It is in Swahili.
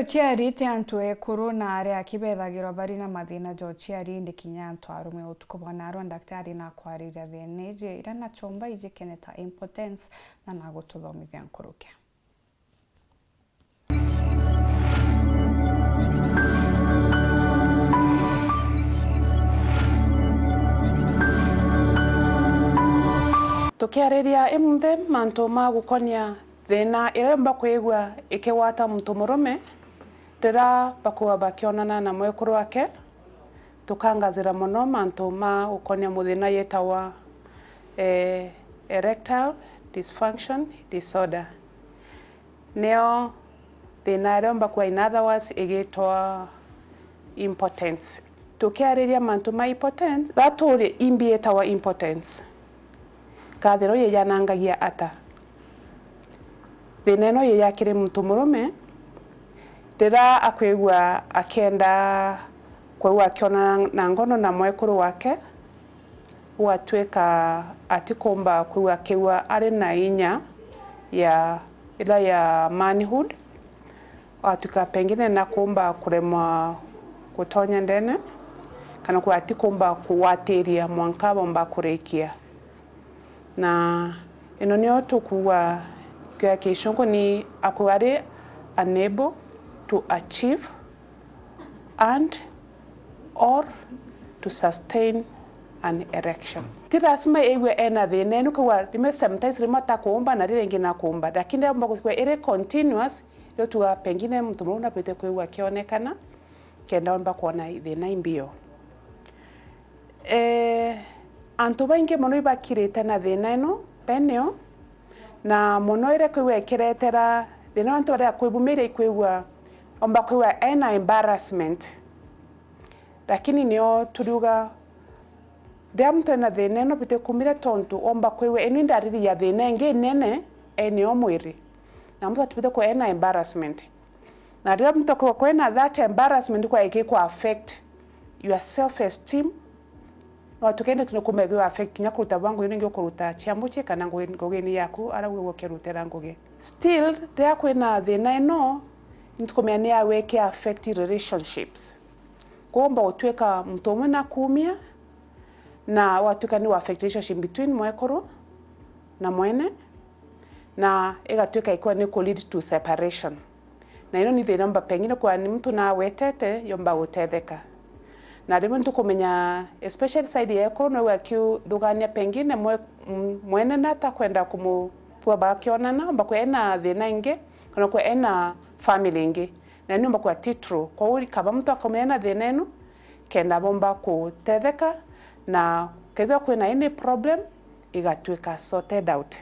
UCIARI ti antu ekuru na aria kibethagirwo bari na mathina ja UCIARI ndikinya antu arume utukubona aro Ndagitarî na kwariria thene je ira na chomba ije keneta impotence na nagututhomithia nkuruke. Tukiariria imuthe mantu ma gukonia thina ira mbakwigwa ikiwata muntu murume rira bakuwa bakionana na mwekuru wake tukangazira muno mantu ma gukonia muthina yetawa erectile dysfunction disorder neo thina ira mbakuwa in other words igitwa impotence. Tukiariria mantu ma impotence baturi imbi yetawa impotence kathiro ye yanangagia ata thina ino ye yakire muntu murume rira akwigwa akenda kwigwa akiona na ngono na mwekuru wake watweka atikomba kwigwa kiwa ari na inya ya ila ya manhood watuka pengine na kumba kuremwa kutonya ndene kana kwa atikomba kuwatiria mwanka bomba kurekia na ino nio tukuwa kwa kishongo ni akwari unable to achieve and or to sustain an erection. Tirasima ewe ena thina eno kwa rime sometimes rimata kuomba na rire ngina kuomba lakini amba kwa ere continuous yo tuwa pengine mtu muna pete kwa kionekana kenda omba kuona thina imbio. Antu baingi mono ibakirite na thina eno penio na mono ire kwiwe kiretera thina antu aria kwibumire kwigwa omba kwiwa ena embarrassment lakini nio turuga ndia mtu na thina eno bite kumire tontu omba kwiwe eno ndariri ya thina nge nene enio mwiri na mtu atubite kwa ena embarrassment na ndia mtu kwa ena that embarrassment kwa ikikwa affect your self esteem watukende kumegwa affect nyakuruta bangu yingi okuruta chiambuche kana ngogeni yaku aragwe gokerutera ngoge still there kwena thina eno ntukomene aweke affect relationships komba utweka mtu umwe na kumia na watuka ni affect relationship between mwekuru na mwene na igatweka ikuwa ni lead to separation na ino ni thina mba pengine kwa ni mtu na wetete yomba utetheka na rimwe ntukumenya especially side ya corona wakiu dugania pengine mwene nata kwenda kumupua bakionana mbako ena thina inge kana kwa ena family inge na ni mbako titro kwa uri kaba mtu akomena thina eno kenda bomba kutetheka na kedha kwena any problem igatweka sorted out.